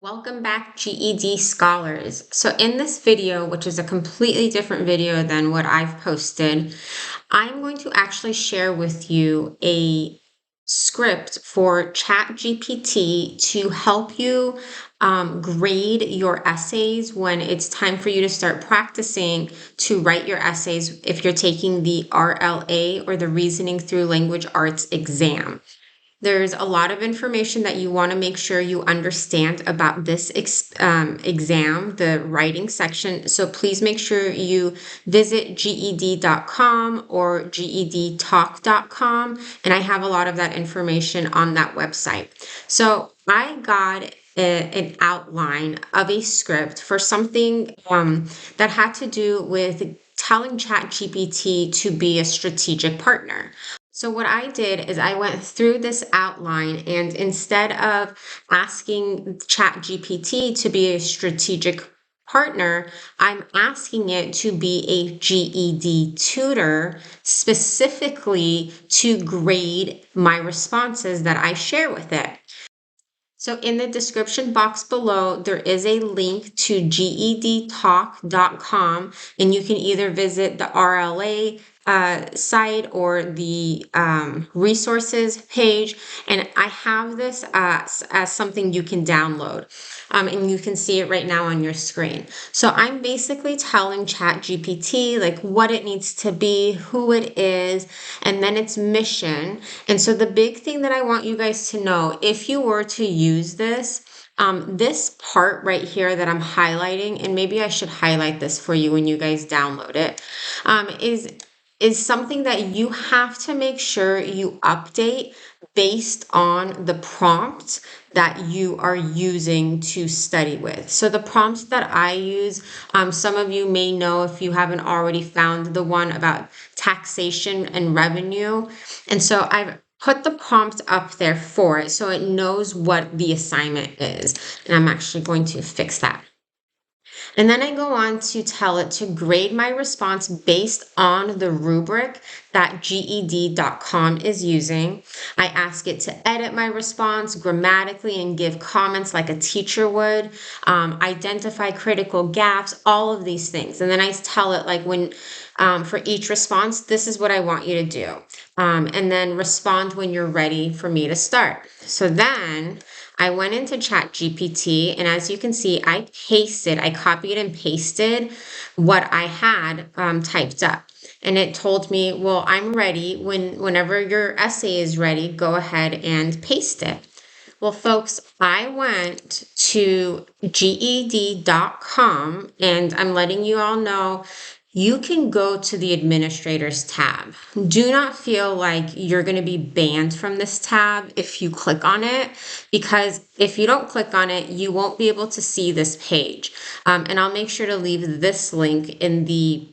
Welcome back, GED scholars. So in this video, which is a completely different video than what I've posted, I'm going to actually share with you a script for ChatGPT to help you grade your essays when it's time for you to start practicing to write your essays if you're taking the RLA or the Reasoning Through Language Arts exam. There's a lot of information that you want to make sure you understand about this exam, the writing section. So please make sure you visit GED.com or GEDtalk.com. And I have a lot of that information on that website. So I got an outline of a script for something that had to do with telling ChatGPT to be a strategic partner. So what I did is I went through this outline, and instead of asking ChatGPT to be a strategic partner, I'm asking it to be a GED tutor specifically to grade my responses that I share with it. So in the description box below, there is a link to GEDtalk.com, and you can either visit the RLA site or the resources page. And I have this as something you can download. And you can see it right now on your screen. So I'm basically telling ChatGPT like what it needs to be, who it is, and then its mission. And so the big thing that I want you guys to know, if you were to use this, this part right here that I'm highlighting, and maybe I should highlight this for you when you guys download it, is something that you have to make sure you update based on the prompt that you are using to study with. So the prompts that I use, some of you may know if you haven't already found the one about taxation and revenue. And so I've put the prompt up there for it so it knows what the assignment is. And I'm actually going to fix that. And then I go on to tell it to grade my response based on the rubric that GED.com is using. I ask it to edit my response grammatically and give comments like a teacher would, identify critical gaps, all of these things. And then I tell it like for each response, this is what I want you to do. And then respond when you're ready for me to start. So then I went into ChatGPT, and as you can see, I copied and pasted what I had typed up. And it told me, well, I'm ready. Whenever your essay is ready, go ahead and paste it. Well, folks, I went to GED.com, and I'm letting you all know you can go to the administrators tab. Do not feel like you're going to be banned from this tab if you click on it, because if you don't click on it, you won't be able to see this page. And I'll make sure to leave this link in the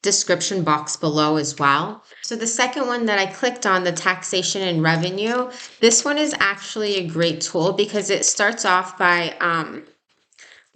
description box below as well. So the second one that I clicked on, the taxation and revenue, this one is actually a great tool because it starts off by, let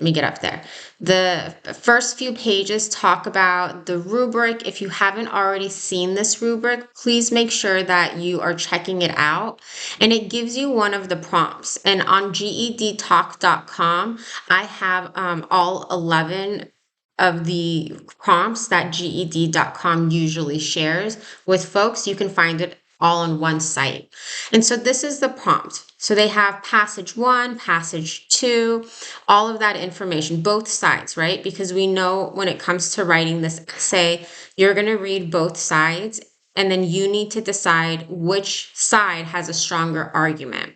me get up there. The first few pages talk about the rubric. If you haven't already seen this rubric, please make sure that you are checking it out. And it gives you one of the prompts. And on GEDtalk.com, I have all 11 of the prompts that GED.com usually shares with folks. You can find it all on one site. And so this is the prompt. So they have passage 1, passage 2, all of that information, both sides, right? Because we know when it comes to writing this essay, you're going to read both sides, and then you need to decide which side has a stronger argument.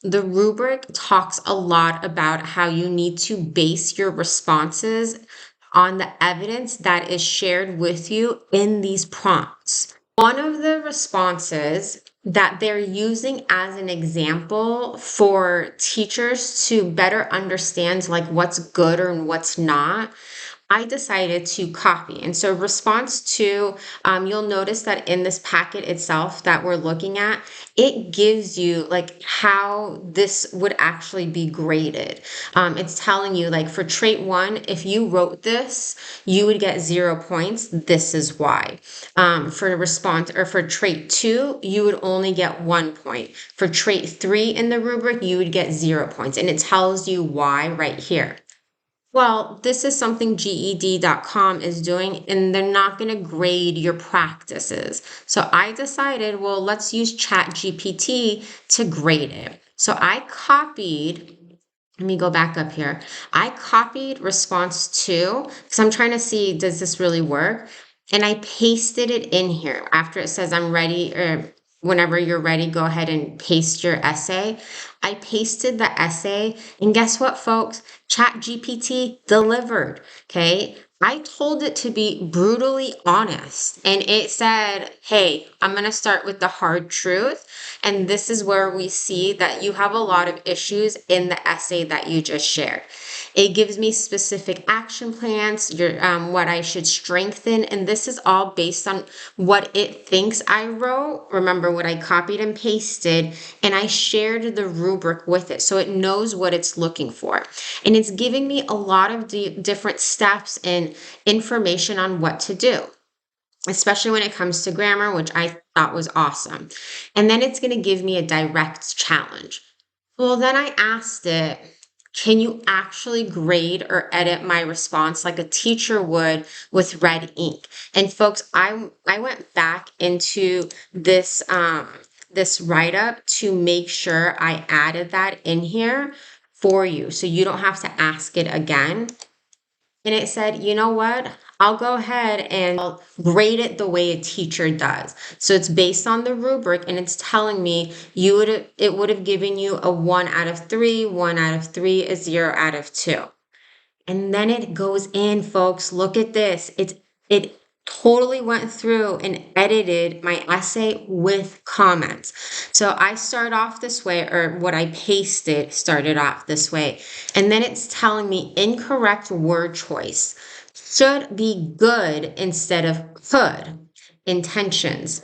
The rubric talks a lot about how you need to base your responses on the evidence that is shared with you in these prompts. One of the responses that they're using as an example for teachers to better understand like what's good or what's not I decided to copy. And so response two, you'll notice that in this packet itself that we're looking at, it gives you like how this would actually be graded. It's telling you like for trait one, if you wrote this, you would get 0 points. This is why. For response or for trait two, you would only get 1 point. For trait three in the rubric, you would get 0 points. And it tells you why right here. Well, this is something GED.com is doing, and they're not going to grade your practices. So I decided, well, let's use ChatGPT to grade it. So I copied, let me go back up here. I copied response two because I'm trying to see, does this really work? And I pasted it in here after it says I'm ready, or whenever you're ready, go ahead and paste your essay. I pasted the essay, and guess what, folks? ChatGPT delivered. Okay. I told it to be brutally honest, and it said, hey, I'm going to start with the hard truth. And this is where we see that you have a lot of issues in the essay that you just shared. It gives me specific action plans, what I should strengthen. And this is all based on what it thinks I wrote. Remember what I copied and pasted, and I shared the rubric with it so it knows what it's looking for. And it's giving me a lot of different steps and information on what to do, especially when it comes to grammar, which I thought was awesome. And then it's going to give me a direct challenge. Well, then I asked it, can you actually grade or edit my response like a teacher would with red ink? And folks, I went back into this write-up to make sure I added that in here for you, so you don't have to ask it again. And it said, you know what? I'll go ahead and I'll grade it the way a teacher does. So it's based on the rubric, and it's telling me it would have given you a 1 out of 3, 1 out of 3, a 0 out of 2. And then it goes in, folks. Look at this. It totally went through and edited my essay with comments. So I start off this way, or what I pasted started off this way. And then it's telling me incorrect word choice. Should be good instead of could. Intentions.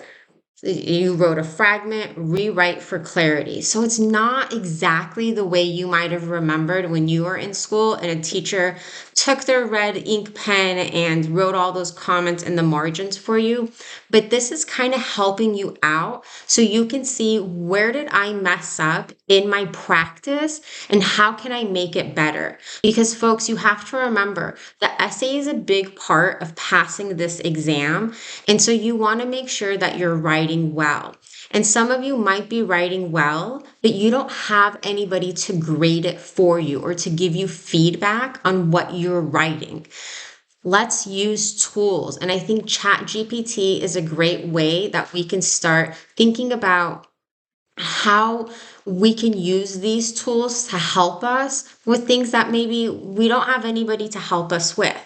You wrote a fragment, rewrite for clarity. So it's not exactly the way you might have remembered when you were in school and a teacher took their red ink pen and wrote all those comments in the margins for you. But this is kind of helping you out so you can see, where did I mess up in my practice and how can I make it better? Because folks, you have to remember the essay is a big part of passing this exam. And so you want to make sure that you're writing well. And some of you might be writing well, but you don't have anybody to grade it for you or to give you feedback on what you're writing. Let's use tools. And I think ChatGPT is a great way that we can start thinking about how we can use these tools to help us with things that maybe we don't have anybody to help us with.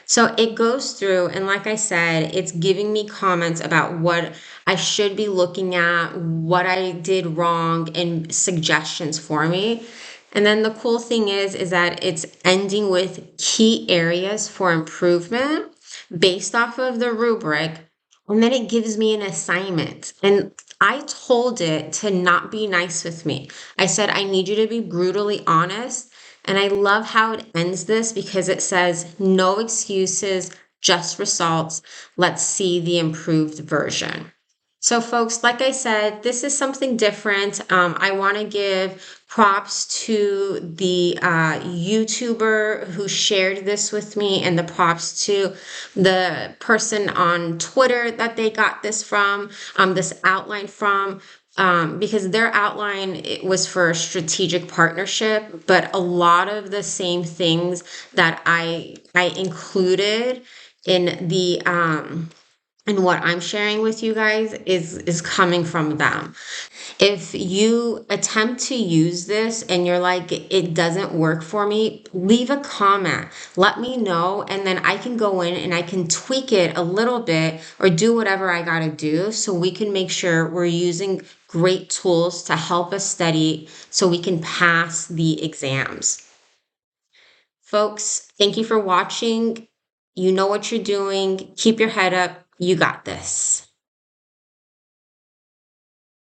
So it goes through, and like I said, it's giving me comments about what I should be looking at, what I did wrong, and suggestions for me. And then the cool thing is that it's ending with key areas for improvement based off of the rubric. And then it gives me an assignment. And I told it to not be nice with me. I said, I need you to be brutally honest. And I love how it ends this because it says, no excuses, just results. Let's see the improved version. So folks, like I said, this is something different. I want to give props to the YouTuber who shared this with me, and the props to the person on Twitter that they got this from, this outline from. Because their outline, it was for a strategic partnership, but a lot of the same things that I included in the and what I'm sharing with you guys is coming from them. If you attempt to use this and you're like, it doesn't work for me, leave a comment. Let me know, and then I can go in and I can tweak it a little bit or do whatever I got to do so we can make sure we're using great tools to help us study so we can pass the exams. Folks, thank you for watching. You know what you're doing. Keep your head up. You got this.